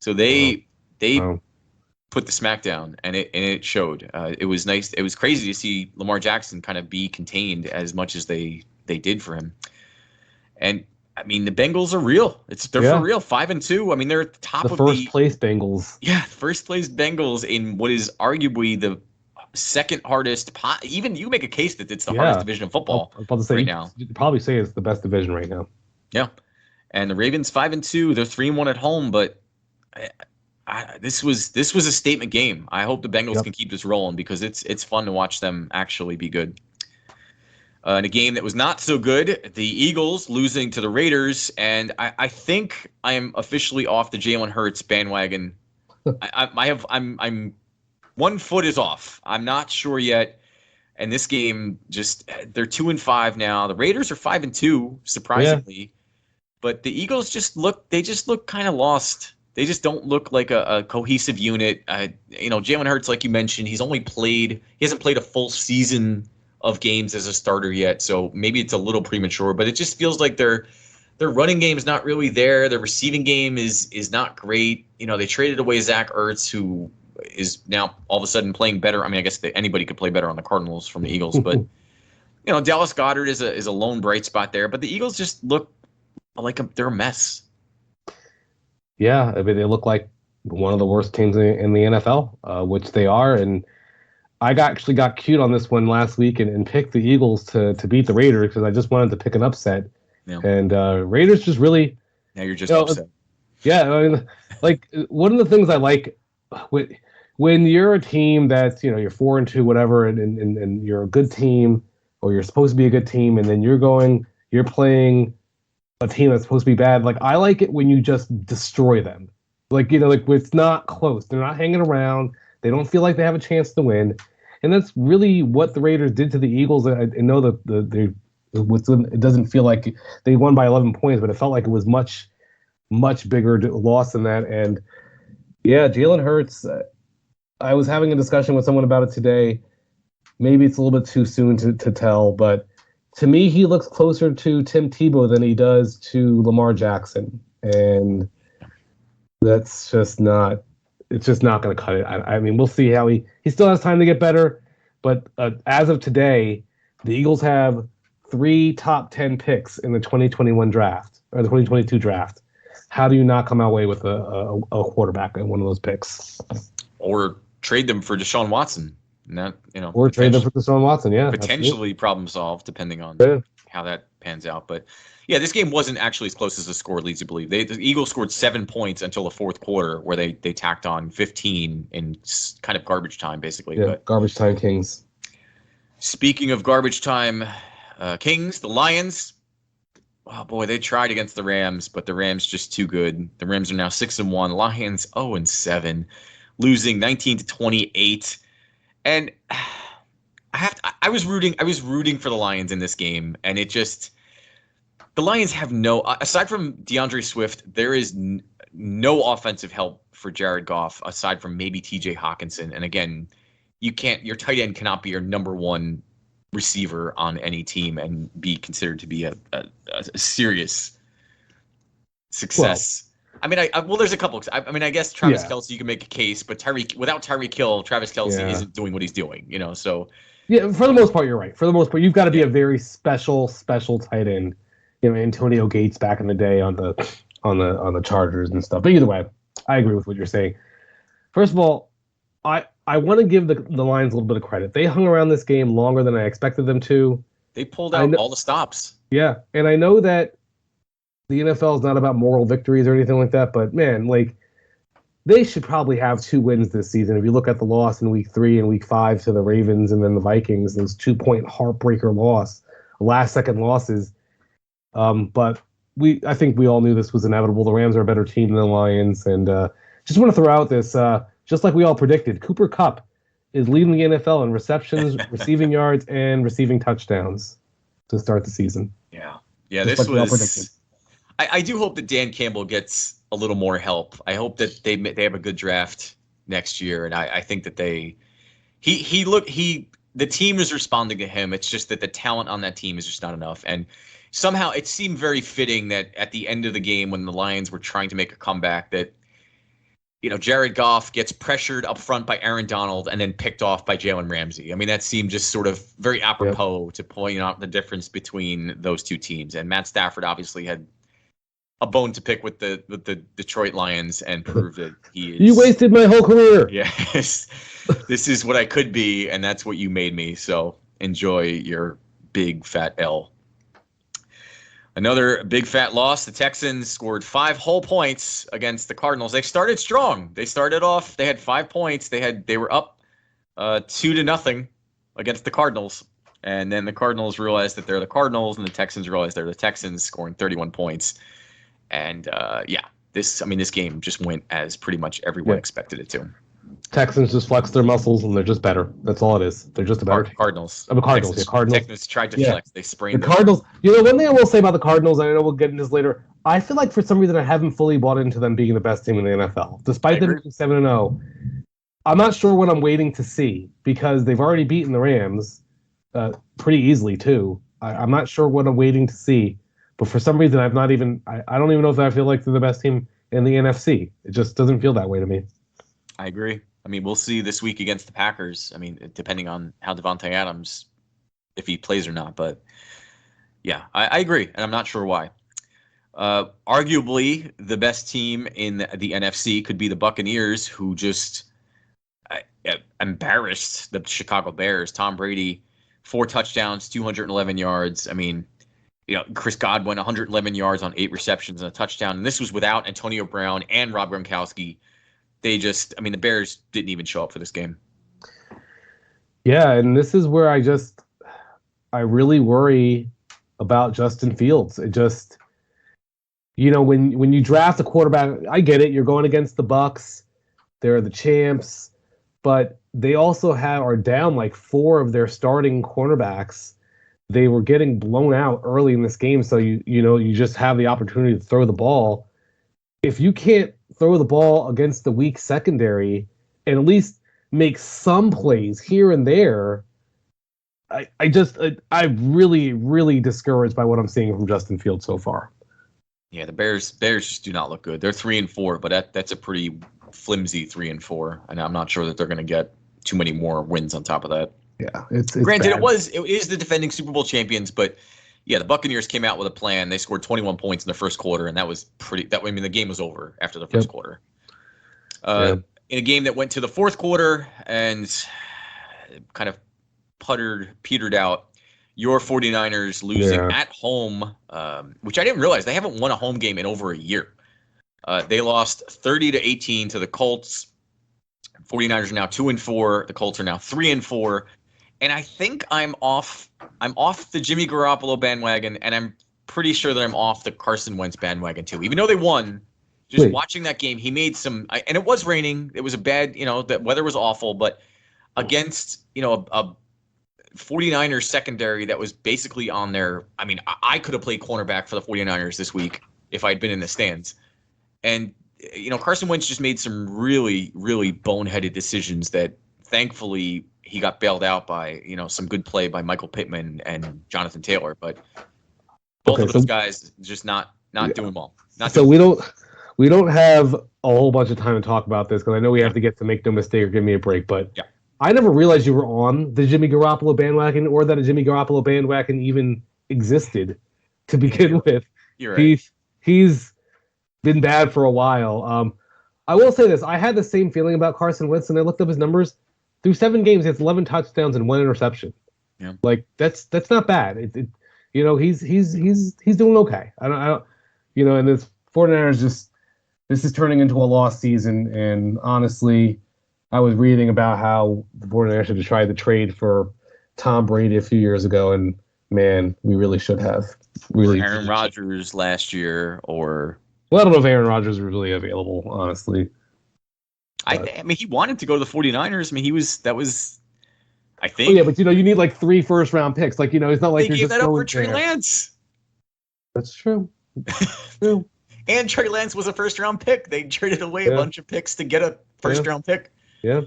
So they put the smack down, and it showed. It was nice. It was crazy to see Lamar Jackson kind of be contained as much as they did for him. And the Bengals are real. They're for real. 5-2. They're at the top of the first place Bengals. Yeah, first place Bengals in what is arguably the second hardest. Even you make a case that it's the hardest division of football right now. You'd probably say it's the best division right now. Yeah, and the Ravens 5-2. They're 3-1 at home, but this was a statement game. I hope the Bengals can keep this rolling, because it's fun to watch them actually be good. In a game that was not so good, the Eagles losing to the Raiders, and I think I am officially off the Jalen Hurts bandwagon. I'm 1 foot is off. I'm not sure yet. And this game, they're 2-5 now. The Raiders are 5-2, surprisingly. But the Eagles just look kind of lost. They just don't look like a cohesive unit. Jalen Hurts, like you mentioned, he hasn't played a full season of games as a starter yet, so maybe it's a little premature, but it just feels like their running game is not really there. Their receiving game is not great. They traded away Zach Ertz, who is now all of a sudden playing better. I mean, I guess anybody could play better on the Cardinals from the Eagles, but Dallas Goedert is a lone bright spot there. But the Eagles just look like they're a mess. Yeah, I mean, they look like one of the worst teams in the NFL, which they are. And I actually got cute on this one last week and picked the Eagles to beat the Raiders because I just wanted to pick an upset. Yeah. And Raiders just really. Now you're just upset. Yeah, I mean, like one of the things I like when you're a team that's you're 4-2, whatever, and you're a good team or you're supposed to be a good team, and then you're playing a team that's supposed to be bad. Like I like it when you just destroy them. Like it's not close. They're not hanging around. They don't feel like they have a chance to win, and that's really what the Raiders did to the Eagles. I know that it doesn't feel like they won by 11 points, but it felt like it was much bigger loss than that. And yeah, Jalen Hurts. I was having a discussion with someone about it today. Maybe it's a little bit too soon to tell, but to me, he looks closer to Tim Tebow than he does to Lamar Jackson, and that's just not. It's just not going to cut it. I mean, we'll see how he still has time to get better, but as of today, the Eagles have 3 top 10 picks in the 2021 draft or the 2022 draft. How do you not come away with a quarterback in one of those picks? Or trade them for Deshaun Watson. Or trade them for Deshaun Watson, yeah. Potentially absolutely. Problem solved, depending on how that pans out. But yeah, this game wasn't actually as close as the score leads you to believe. The Eagles scored 7 points until the fourth quarter, where they tacked on 15 in kind of garbage time, basically. Yeah, garbage time Kings. Speaking of garbage time Kings, the Lions. Oh boy, they tried against the Rams, but the Rams just too good. The Rams are now 6-1. Lions 0-7, losing 19-28. And I was rooting for the Lions in this game, and the Lions have aside from DeAndre Swift, there is no offensive help for Jared Goff aside from maybe TJ Hawkinson. And again, your tight end cannot be your number one receiver on any team and be considered to be a serious success. Well, I mean, there's a couple. I guess Travis Kelce, you can make a case, but without Tyreek Hill, Travis Kelce isn't doing what he's doing, So yeah, for the most part, you're right. For the most part, you've got to be a very special tight end. Antonio Gates back in the day on the Chargers and stuff. But either way, I agree with what you're saying. First of all, I want to give the Lions a little bit of credit. They hung around this game longer than I expected them to. They pulled out all the stops. Yeah, and I know that the NFL is not about moral victories or anything like that, but man, they should probably have 2 wins this season. If you look at the loss in week 3 and week 5 to the Ravens and then the Vikings, those 2-point heartbreaker last-second losses. But I think we all knew this was inevitable. The Rams are a better team than the Lions, and just want to throw out this, just like we all predicted, Cooper Kupp is leading the NFL in receptions, receiving yards, and receiving touchdowns to start the season. Yeah, this was. I do hope that Dan Campbell gets a little more help. I hope that they have a good draft next year, and I think that the team is responding to him. It's just that the talent on that team is just not enough. And somehow it seemed very fitting that at the end of the game when the Lions were trying to make a comeback that, Jared Goff gets pressured up front by Aaron Donald and then picked off by Jalen Ramsey. I mean, that seemed just sort of very apropos to point out the difference between those two teams. And Matt Stafford obviously had a bone to pick with the Detroit Lions and proved that he is. You wasted my whole career. Yes. This is what I could be, and that's what you made me. So enjoy your big fat L. Another big fat loss. The Texans scored 5 whole points against the Cardinals. They started strong. They started off. They had 5 points. They were up 2-0 against the Cardinals, and then the Cardinals realized that they're the Cardinals, and the Texans realized they're the Texans, scoring 31 points. And this game just went as pretty much everyone expected it to. Texans just flex their muscles, and they're just better. That's all it is. They're just a better team. Cardinals. Cardinals. Texans tried to flex. They sprained the Cardinals. One thing I will say about the Cardinals, and I know we'll get into this later, I feel like for some reason I haven't fully bought into them being the best team in the NFL, despite them being 7-0. I'm not sure what I'm waiting to see because they've already beaten the Rams pretty easily too. I'm not sure what I'm waiting to see, but for some reason I've not even. I don't even know if I feel like they're the best team in the NFC. It just doesn't feel that way to me. I agree. I mean, we'll see this week against the Packers. I mean, depending on how Devontae Adams, if he plays or not. But yeah, I agree, and I'm not sure why. Arguably, the best team in the NFC could be the Buccaneers, who just embarrassed the Chicago Bears. Tom Brady, 4 touchdowns, 211 yards. I mean, Chris Godwin, 111 yards on 8 receptions and a touchdown. And this was without Antonio Brown and Rob Gronkowski. The Bears didn't even show up for this game. Yeah, and this is where I really worry about Justin Fields. It just, when you draft a quarterback, I get it. You're going against the Bucs. They're the champs. But they also are down like 4 of their starting cornerbacks. They were getting blown out early in this game, so you just have the opportunity to throw the ball. If you can't throw the ball against the weak secondary and at least make some plays here and there, I'm really, really discouraged by what I'm seeing from Justin Fields so far. Yeah, the Bears just do not look good. They're 3-4, but that's a pretty flimsy 3-4, and I'm not sure that they're going to get too many more wins on top of that. Yeah, it's granted bad. It is the defending Super Bowl champions, but yeah, the Buccaneers came out with a plan. They scored 21 points in the first quarter, and that was the game was over after the first quarter. In a game that went to the fourth quarter and kind of petered out, your 49ers losing at home, which I didn't realize. They haven't won a home game in over a year. They lost 30-18 to the Colts. 49ers are now 2-4. The Colts are now 3-4. And I think I'm off the Jimmy Garoppolo bandwagon, and I'm pretty sure that I'm off the Carson Wentz bandwagon too. Even though they won, watching that game, he made some and it was raining. It was a bad, the weather was awful, but against, a 49ers secondary that was basically on their, I could have played cornerback for the 49ers this week if I'd been in the stands. And Carson Wentz just made some really, really boneheaded decisions that thankfully he got bailed out by, some good play by Michael Pittman and Jonathan Taylor. But both of those guys just not doing well. We don't have a whole bunch of time to talk about this because I know we have to get to Make No Mistake or Give Me a Break. But I never realized you were on the Jimmy Garoppolo bandwagon or that a Jimmy Garoppolo bandwagon even existed to begin with. You're right. He's been bad for a while. I will say this. I had the same feeling about Carson Wentz, and I looked up his numbers. Through 7 games, he has 11 touchdowns and 1 interception. Yeah. Like that's not bad. He's doing okay. I don't and this 49ers this is turning into a lost season. And honestly, I was reading about how the 49ers should have tried to trade for Tom Brady a few years ago, and man, we really should have. Really, Aaron Rodgers last year, or I don't know if Aaron Rodgers was really available, honestly. He wanted to go to the 49ers. I think. Oh, yeah, but you need like 3 first-round picks. Like, it's not like they you're gave that up for Trey Lance. That's true. True. And Trey Lance was a first-round pick. They traded away a bunch of picks to get a first-round pick. Yeah,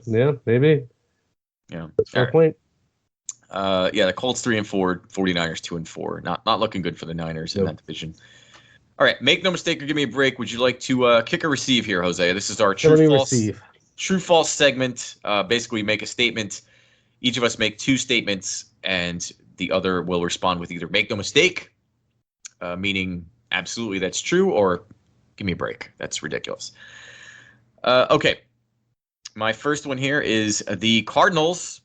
maybe. Yeah, that's a fair point. The Colts 3-4, 49ers 2-4. Not looking good for the Niners in that division. All right, make no mistake or give me a break. Would you like to kick or receive here, Jose? This is our true-false segment. Basically, make a statement. Each of us make 2 statements, and the other will respond with either make no mistake, meaning absolutely that's true, or give me a break. That's ridiculous. Okay. My first one here is the Cardinals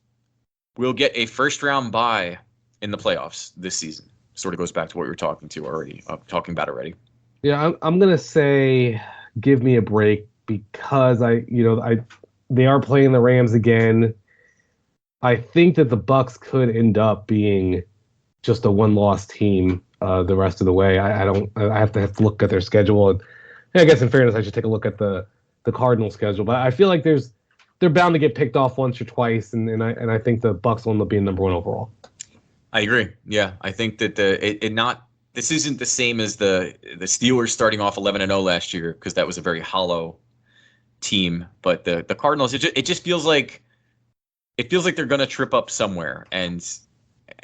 will get a first-round bye in the playoffs this season. Sort of goes back to what we were talking about already. Yeah, I'm gonna say give me a break because they are playing the Rams again. I think that the Bucs could end up being just a 1-loss team the rest of the way. I have to look at their schedule, and I guess in fairness, I should take a look at the Cardinal schedule. But I feel like they're bound to get picked off once or twice, and I think the Bucs will end up being number 1 overall. I agree. Yeah, I think that this isn't the same as the Steelers starting off 11-0 last year, because that was a very hollow team. But the Cardinals, it just feels like they're going to trip up somewhere. And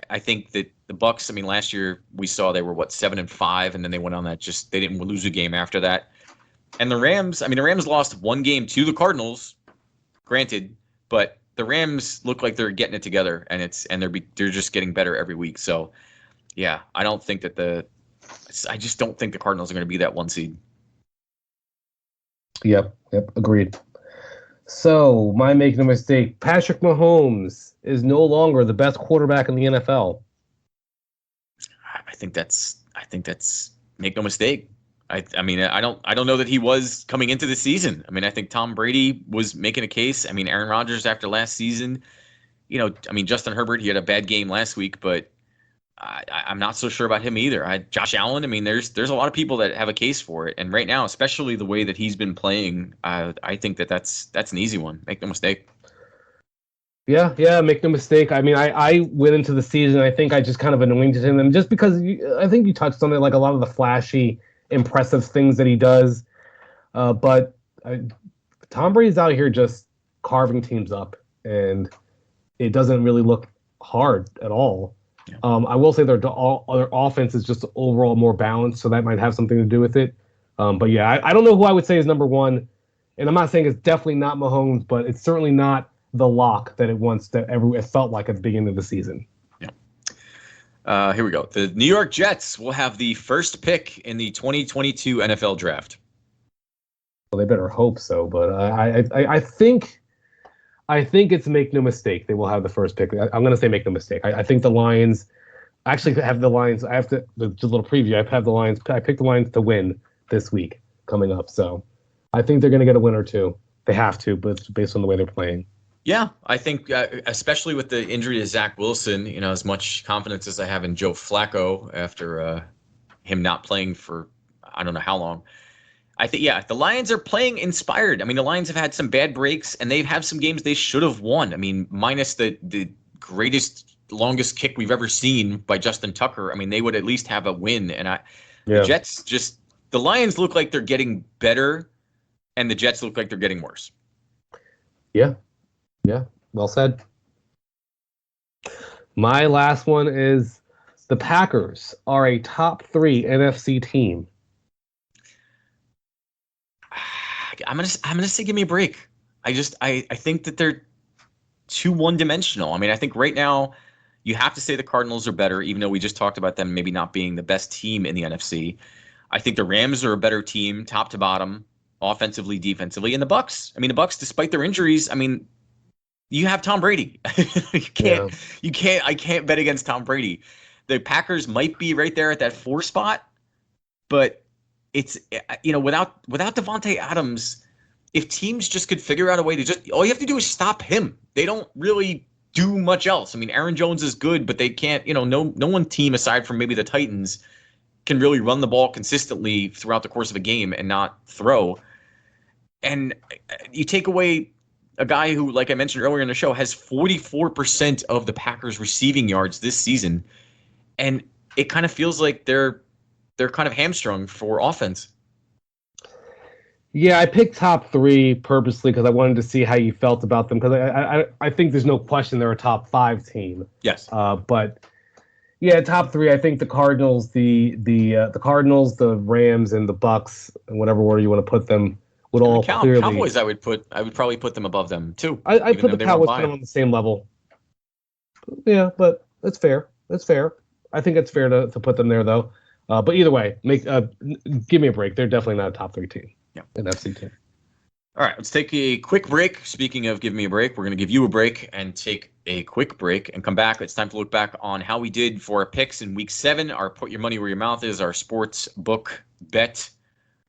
I think that the Bucs, I mean, last year we saw they were 7-5, and then they went on that, they didn't lose a game after that. And the Rams lost one game to the Cardinals, granted, but the Rams look like they're getting it together, and they're just getting better every week. So yeah, I just don't think the Cardinals are going to be that 1 seed. Yep, agreed. So, my make no mistake, Patrick Mahomes is no longer the best quarterback in the NFL. I think that's make no mistake. I mean, I don't know that he was coming into the season. I mean, I think Tom Brady was making a case. I mean, Aaron Rodgers after last season, Justin Herbert, he had a bad game last week, but I'm not so sure about him either. Josh Allen, I mean, there's a lot of people that have a case for it. And right now, especially the way that he's been playing, I think that's an easy one. Make no mistake. Yeah, make no mistake. I mean, I went into the season, I think I just kind of anointed him. And just because I think you touched on it, like a lot of the flashy, impressive things that he does. But Tom Brady's out here just carving teams up, and it doesn't really look hard at all. Yeah. I will say their offense is just overall more balanced, so that might have something to do with it. But yeah, I don't know who I would say is number one, and I'm not saying it's definitely not Mahomes, but it's certainly not the lock that it felt like at the beginning of the season. Yeah. Here we go. The New York Jets will have the first pick in the 2022 NFL Draft. Well, they better hope so, but I think it's make no mistake. They will have the first pick. I'm going to say make no mistake. I think the Lions actually have the Lions. I have to just a little preview. I picked the Lions to win this week coming up. So I think they're going to get a win or two. They have to, but it's based on the way they're playing. Yeah, I think especially with the injury to Zach Wilson, as much confidence as I have in Joe Flacco after him not playing for I don't know how long. I think, the Lions are playing inspired. I mean, the Lions have had some bad breaks, and they've had some games they should have won. I mean, minus the greatest, longest kick we've ever seen by Justin Tucker. I mean, they would at least have a win. And the Jets the Lions look like they're getting better, and the Jets look like they're getting worse. Yeah. Well said. My last one is the Packers are a top 3 NFC team. I'm gonna say give me a break. I think that they're too one-dimensional. I mean, I think right now you have to say the Cardinals are better, even though we just talked about them maybe not being the best team in the NFC. I think the Rams are a better team, top to bottom, offensively, defensively, and the Bucs. I mean, the Bucs, despite their injuries, I mean, you have Tom Brady. I can't bet against Tom Brady. The Packers might be right there at that 4 spot, but it's, without Devontae Adams, if teams just could figure out a way to all you have to do is stop him. They don't really do much else. I mean, Aaron Jones is good, but they can't, no one team aside from maybe the Titans can really run the ball consistently throughout the course of a game and not throw. And you take away a guy who, like I mentioned earlier in the show, has 44% of the Packers receiving yards this season. And it kind of feels like they're kind of hamstrung for offense. Yeah, I picked top 3 purposely because I wanted to see how you felt about them, because I think there's no question they're a top 5 team. Yes. But yeah, top 3. I think the Cardinals, the Cardinals, the Rams, and the Bucs, in whatever order you want to put them, would all clearly. Cowboys, I would probably put them above them too. I put the Cowboys on the same level. Yeah, but that's fair. I think it's fair to put them there though. But either way, give me a break. They're definitely not a top 3 team. Yeah, an FC team. All right, let's take a quick break. Speaking of give me a break, we're going to give you a break and take a quick break and come back. It's time to look back on how we did for our picks in Week 7. Our put your money where your mouth is, our sports book bet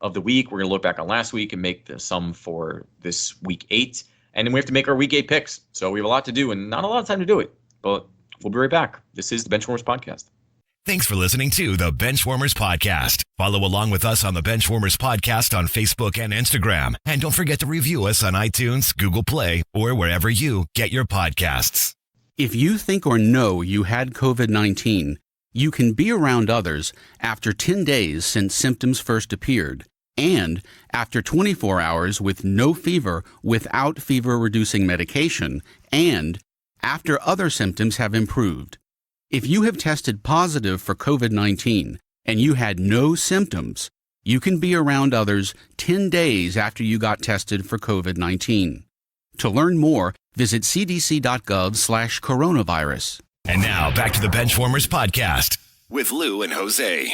of the week. We're going to look back on last week and make the sum for this Week 8. And then we have to make our Week 8 picks. So we have a lot to do and not a lot of time to do it. But we'll be right back. This is the Benchwarmerz Podcast. Thanks for listening to the Benchwarmers Podcast. Follow along with us on the Benchwarmers Podcast on Facebook and Instagram. And don't forget to review us on iTunes, Google Play, or wherever you get your podcasts. If you think or know you had COVID-19, You can be around others after 10 days since symptoms first appeared, and after 24 hours with no fever without fever-reducing medication, and after other symptoms have improved. If you have tested positive for COVID-19 and you had no symptoms, you can be around others 10 days after you got tested for COVID-19. To learn more, visit cdc.gov/coronavirus. And now back to the Benchwarmers podcast with Lou and Jose.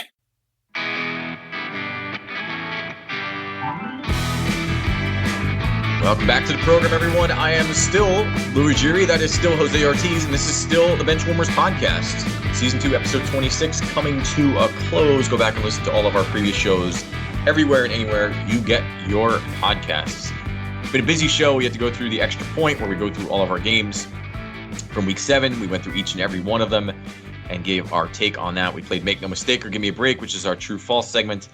Welcome back to the program, everyone. I am still Lou Ruggieri. That is still Jose Ortiz, and this is still the Benchwarmers podcast. Season 2, episode 26, coming to a close. Go back and listen to all of our previous shows everywhere and anywhere you get your podcasts. It's been a busy show. We had to go through the extra point where we go through all of our games from week 7. We went through each and every one of them and gave our take on that. We played Make No Mistake or Give Me a Break, which is our true-false segment.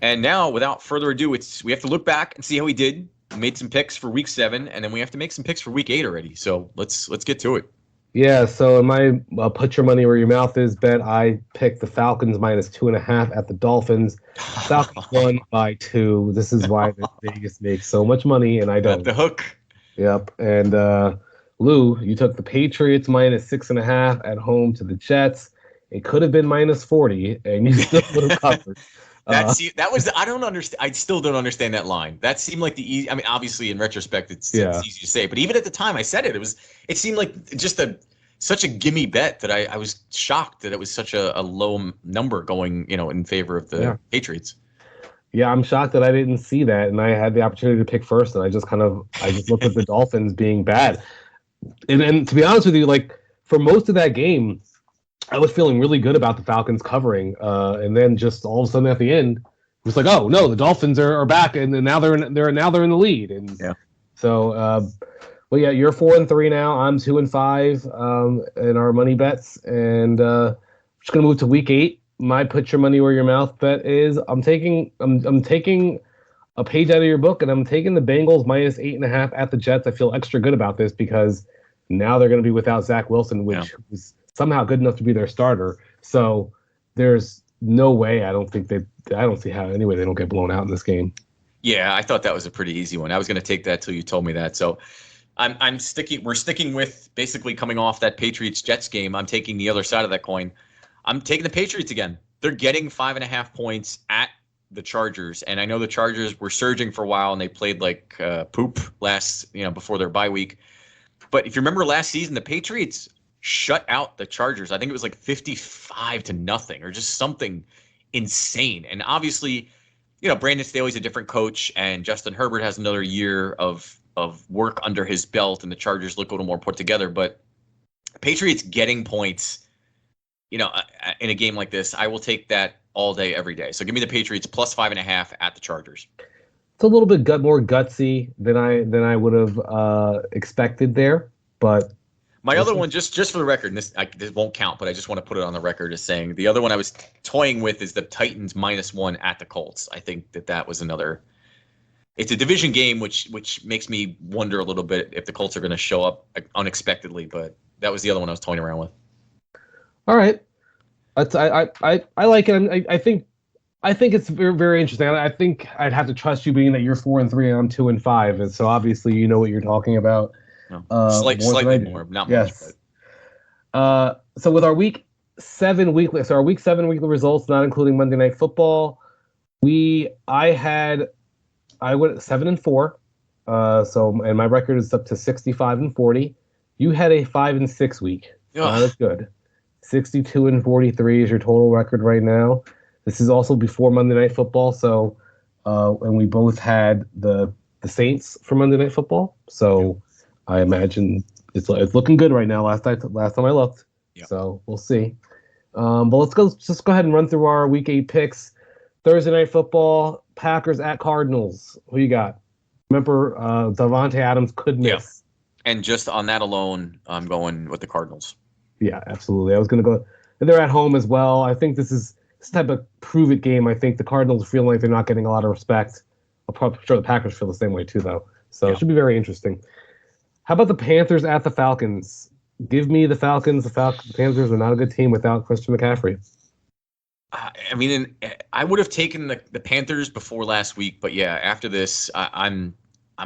And now, without further ado, we have to look back and see how we did. We made some picks for week 7, and then we have to make some picks for week 8 already. So let's get to it. Yeah, so in my put your money where your mouth is bet, I picked the Falcons minus 2.5 at the Dolphins. Falcons won by 2. This is why Vegas makes so much money, and I don't. Got the hook. Yep, and Lou, you took the Patriots minus 6.5 at home to the Jets. It could have been minus 40, and you still would have covered. That was I don't understand. I still don't understand that line. That seemed like the easy. I mean, obviously in retrospect, it's easy to say, but even at the time I said it, it seemed like just such a gimme bet that I was shocked that it was such a low number going, in favor of the Patriots. Yeah, I'm shocked that I didn't see that, and I had the opportunity to pick first, and I just looked at the Dolphins being bad, and to be honest with you, like for most of that game, I was feeling really good about the Falcons covering, and then just all of a sudden at the end, it was like, oh no, the Dolphins are back, and now they're in the lead, and so. Well, yeah, you're 4-3 now. I'm 2-5 in our money bets, and I'm just gonna move to week 8. My put your money where your mouth bet is. I'm taking a page out of your book, and I'm taking the Bengals minus 8.5 at the Jets. I feel extra good about this because now they're going to be without Zach Wilson, which is somehow good enough to be their starter. So there's no way. I don't see how anyway they don't get blown out in this game. Yeah, I thought that was a pretty easy one. I was going to take that till you told me that. So we're sticking with basically coming off that Patriots-Jets game. I'm taking the other side of that coin. I'm taking the Patriots again. They're getting 5.5 points at the Chargers, and I know the Chargers were surging for a while, and they played like poop before their bye week. But if you remember last season, the Patriots shut out the Chargers. I think it was like 55-0 or just something insane. And obviously, Brandon Staley's a different coach, and Justin Herbert has another year of work under his belt, and the Chargers look a little more put together. But Patriots getting points, in a game like this, I will take that all day, every day. So give me the Patriots plus 5.5 at the Chargers. It's a little bit more gutsy than I would have expected there, but my other one, just for the record, and this won't count, but I just want to put it on the record as saying the other one I was toying with is the Titans -1 at the Colts. I think that was another. It's a division game, which makes me wonder a little bit if the Colts are going to show up unexpectedly. But that was the other one I was toying around with. All right, I like it. I think it's very, very interesting. I think I'd have to trust you being that you're 4-3 and I'm 2-5, and so obviously you know what you're talking about. No, slightly more, not much. But. So with our week 7 weekly results, not including Monday Night Football, I went 7-4. And my record is up to 65-40. You had a 5-6 week. That's good. 62-43 is your total record right now. This is also before Monday Night Football, so and we both had the Saints for Monday Night Football. So I imagine it's looking good right now. Last time I looked, so we'll see. But let's go ahead and run through our Week 8 picks. Thursday Night Football, Packers at Cardinals. Who you got? Remember, Davante Adams could miss. Yeah. And just on that alone, I'm going with the Cardinals. Yeah, absolutely. I was going to go. And they're at home as well. I think this type of prove-it game. I think the Cardinals feel like they're not getting a lot of respect. I'm probably sure the Packers feel the same way too, though. So it should be very interesting. How about the Panthers at the Falcons? Give me the Falcons. The Panthers are not a good team without Christian McCaffrey. I mean, I would have taken the Panthers before last week, but yeah, after this, I'm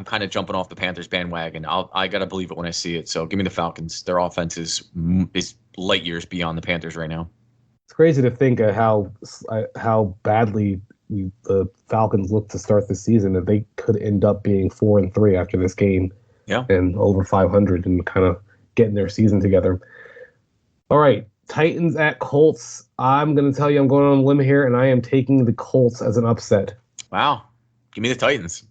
kind of jumping off the Panthers bandwagon. I gotta believe it when I see it. So give me the Falcons. Their offense is light years beyond the Panthers right now. It's crazy to think of how badly the Falcons look to start the season, that they could end up being 4-3 after this game. Yeah, and over 500 and kind of getting their season together. All right, Titans at Colts. I'm going to tell you I'm going on a limb here, and I am taking the Colts as an upset. Wow, give me the Titans.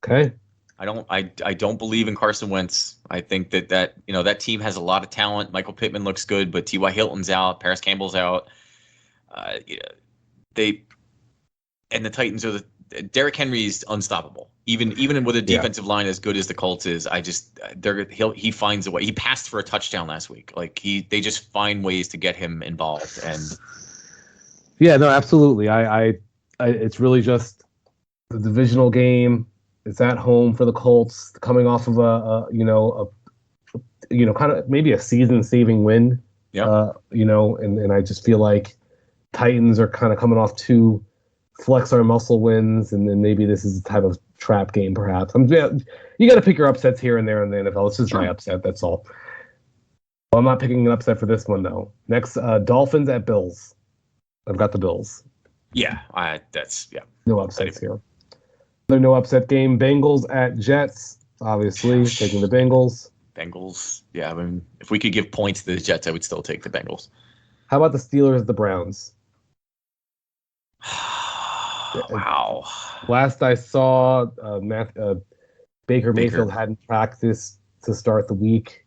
Okay. I don't believe in Carson Wentz. I think that team has a lot of talent. Michael Pittman looks good, but T.Y. Hilton's out, Paris Campbell's out. The Titans are Derrick Henry's unstoppable. Even with a defensive line as good as the Colts is, he finds a way. He passed for a touchdown last week. Like they just find ways to get him involved. And yeah, no, absolutely. I it's really just the divisional game. It's at home for the Colts, coming off of a kind of maybe a season-saving win. Yeah. And I just feel like Titans are kind of coming off two flex our muscle wins, and then maybe this is a type of trap game, perhaps. You got to pick your upsets here and there in the NFL. It's just my upset. That's all. Well, I'm not picking an upset for this one though. Next, Dolphins at Bills. I've got the Bills. Yeah, no upsets here. Another no upset game. Bengals at Jets. Obviously, taking the Bengals. Bengals. Yeah, I mean, if we could give points to the Jets, I would still take the Bengals. How about the Steelers at the Browns? Wow. Last I saw, Baker Mayfield hadn't practiced to start the week.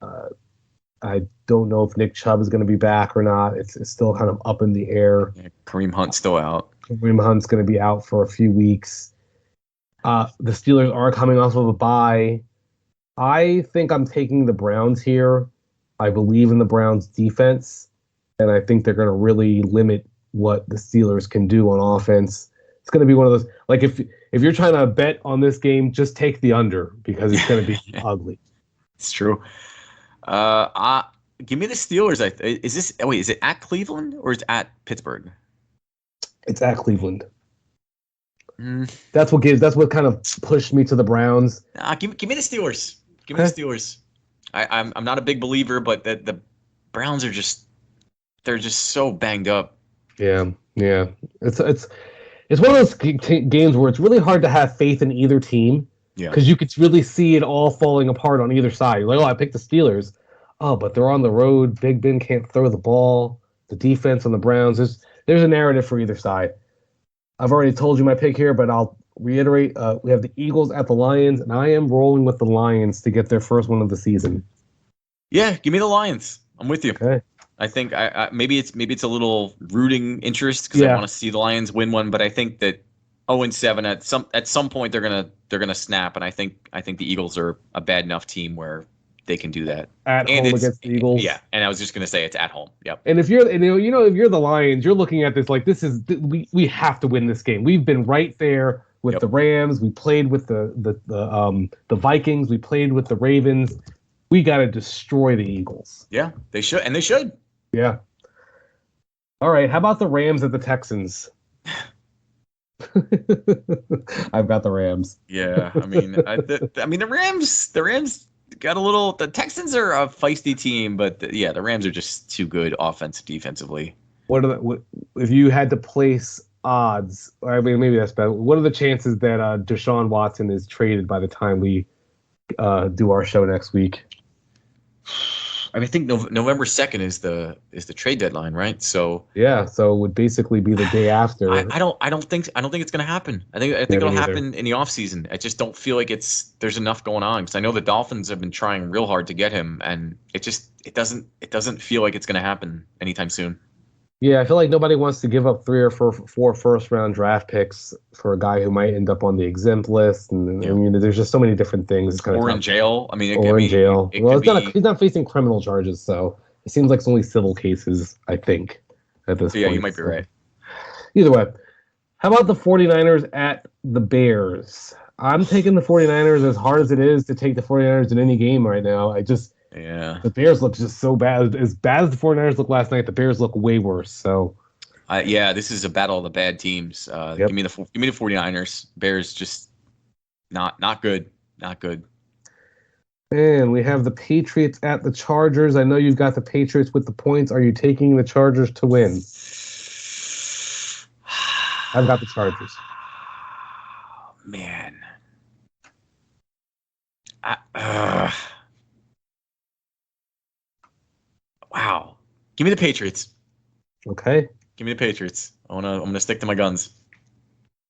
I don't know if Nick Chubb is going to be back or not. It's still kind of up in the air. Yeah, Kareem Hunt's still out. Kareem Hunt's going to be out for a few weeks. The Steelers are coming off of a bye. I think I'm taking the Browns here. I believe in the Browns defense, and I think they're going to really limit what the Steelers can do on offense. It's going to be one of those, like if you're trying to bet on this game, just take the under because it's going to be ugly. It's true. Give me the Steelers. Is it at Cleveland or is it at Pittsburgh? It's at Cleveland. That's what kind of pushed me to the Browns. Give me the Steelers. Give me the Steelers. I'm not a big believer, but the Browns are they're just so banged up. Yeah. It's one of those games where it's really hard to have faith in either team. Yeah. Because you could really see it all falling apart on either side. You're like, I picked the Steelers. Oh, but they're on the road. Big Ben can't throw the ball. The defense on the Browns. There's a narrative for either side. I've already told you my pick here, but I'll reiterate. We have the Eagles at the Lions, and I am rolling with the Lions to get their first win of the season. Yeah, give me the Lions. I'm with you. Okay. I think maybe it's a little rooting interest because I want to see the Lions win one, but I think that 0-7 at some point they're gonna snap, and I think the Eagles are a bad enough team where they can do that at home against the Eagles. Yeah, and I was just gonna say it's at home. Yep. And if you're the Lions, you're looking at this like we have to win this game. We've been right there with the Rams. We played with the Vikings. We played with the Ravens. We got to destroy the Eagles. Yeah, they should. Yeah. All right. How about the Rams at the Texans? I've got the Rams. Yeah. I mean, the Rams got a little. The Texans are a feisty team, but the Rams are just too good defensively. If you had to place odds? I mean, maybe that's bad. What are the chances that Deshaun Watson is traded by the time we do our show next week? I mean, I think November 2nd is the trade deadline, right? So so it would basically be the day after. I don't think it's going to happen. I think it'll happen in the offseason. I just don't feel like there's enough going on because I know the Dolphins have been trying real hard to get him, and it doesn't feel like it's going to happen anytime soon. Yeah, I feel like nobody wants to give up 3 or 4 first-round draft picks for a guy who might end up on the exempt list, and I mean, there's just so many different things. It's in jail. I mean, in jail. He's not facing criminal charges, so it seems like it's only civil cases. I think at this point. Yeah, you might be right. Either way, how about the 49ers at the Bears? I'm taking the 49ers as hard as it is to take the 49ers in any game right now. Yeah. The Bears look just so bad. As bad as the 49ers looked last night, the Bears look way worse. So, this is a battle of the bad teams. Yep. Give me the 49ers. Bears just not good. Not good. And we have the Patriots at the Chargers. I know you've got the Patriots with the points. Are you taking the Chargers to win? I've got the Chargers. Man. Wow. Give me the Patriots. Okay. Give me the Patriots. I'm gonna stick to my guns.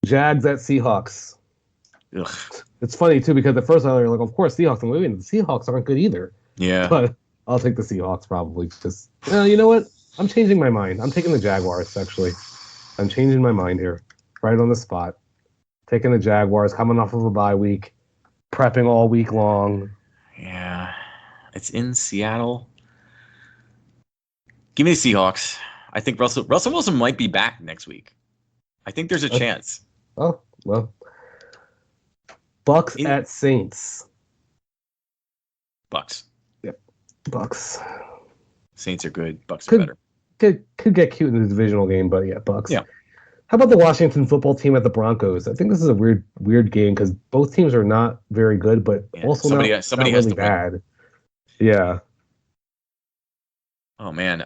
Jags at Seahawks. Ugh. It's funny too because at first I was like, of course Seahawks. I'm waiting. The Seahawks aren't good either. Yeah. But I'll take the Seahawks probably. Just you know what? I'm changing my mind. I'm taking the Jaguars actually. I'm changing my mind here, right on the spot. Taking the Jaguars, coming off of a bye week, prepping all week long. Yeah. It's in Seattle. Give me the Seahawks. I think Russell Wilson might be back next week. I think there's a chance. Oh, well. Bucks at Saints. Bucks. Yep. Bucks. Saints are good. Bucks are better. Could get cute in the divisional game, but yeah, Bucks. Yeah. How about the Washington football team at the Broncos? I think this is a weird game because both teams are not very good, but also somebody not has really to bad. Win. Yeah. Oh man.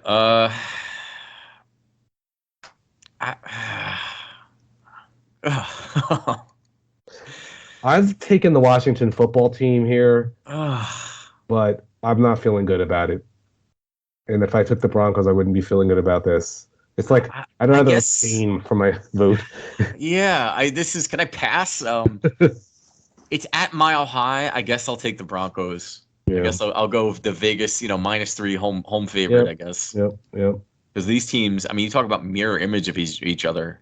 I've taken the Washington football team here, but I'm not feeling good about it. And if I took the Broncos, I wouldn't be feeling good about this. It's like I'd rather abstain from my vote. Yeah, can I pass? It's at Mile High. I guess I'll take the Broncos. Yeah. I guess I'll go with the Vegas, -3 home favorite. Yep. I guess. Yep. Because these teams, I mean, you talk about mirror image of each other.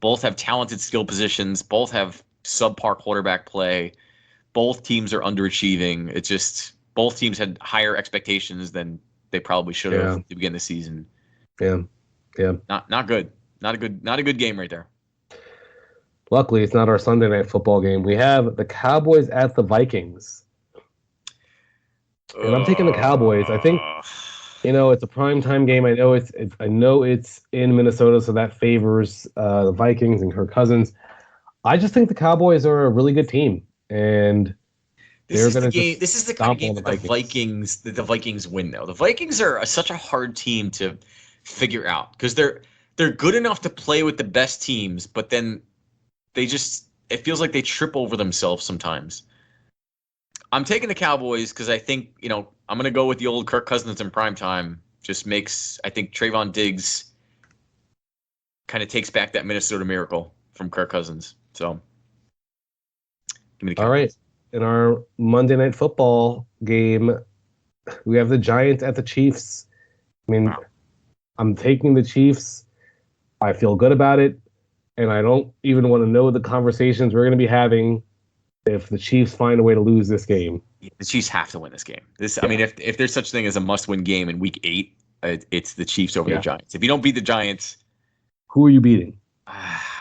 Both have talented skill positions. Both have subpar quarterback play. Both teams are underachieving. It's just both teams had higher expectations than they probably should have to begin the season. Yeah. Not good. Not a good game right there. Luckily, it's not our Sunday night football game. We have the Cowboys at the Vikings. And I'm taking the Cowboys. I think it's a primetime game. I know it's in Minnesota, so that favors the Vikings and Kirk Cousins. I just think the Cowboys are a really good team, and they're going to. This is the kind of game that the Vikings win, though. The Vikings are such a hard team to figure out because they're good enough to play with the best teams, but then it feels like they trip over themselves sometimes. I'm taking the Cowboys because I think, I'm going to go with the old Kirk Cousins in primetime. Just makes, I think, Trayvon Diggs kind of takes back that Minnesota miracle from Kirk Cousins. So, give me the Cowboys. All right. In our Monday Night Football game, we have the Giants at the Chiefs. I mean, I'm taking the Chiefs. I feel good about it. And I don't even want to know the conversations we're going to be having if the Chiefs find a way to lose this game. The Chiefs have to win this game. I mean, if there's such thing as a must-win game in Week 8, it's the Chiefs over the Giants. If you don't beat the Giants, who are you beating?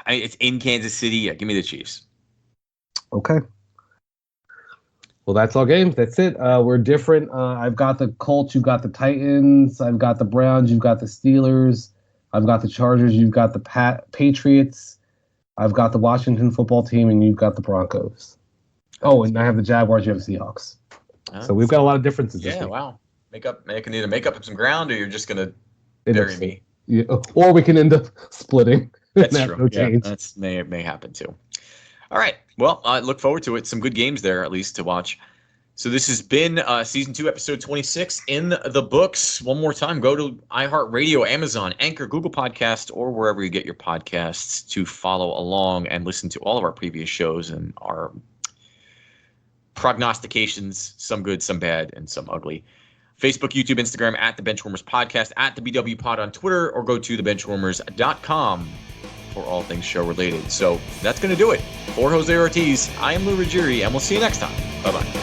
It's in Kansas City. Yeah, give me the Chiefs. Okay. Well, that's all games. That's it. We're different. I've got the Colts. You've got the Titans. I've got the Browns. You've got the Steelers. I've got the Chargers. You've got the Patriots. I've got the Washington football team, and you've got the Broncos. Oh, and I have the Jaguars. You have the Seahawks. So we've got a lot of differences this week. Wow. I can either make up some ground, or you're just gonna bury me. Yeah. Or we can end up splitting. That's true. No change. That's may happen too. All right. Well, I look forward to it. Some good games there, at least, to watch. So this has been Season 2, Episode 26 in the books. One more time, go to iHeartRadio, Amazon, Anchor, Google Podcast, or wherever you get your podcasts to follow along and listen to all of our previous shows and our prognostications, some good, some bad, and some ugly. Facebook, YouTube, Instagram, at The Benchwarmers Podcast, at The BW Pod on Twitter, or go to thebenchwarmers.com for all things show-related. So that's going to do it. For Jose Ortiz, I am Lou Ruggieri, and we'll see you next time. Bye-bye.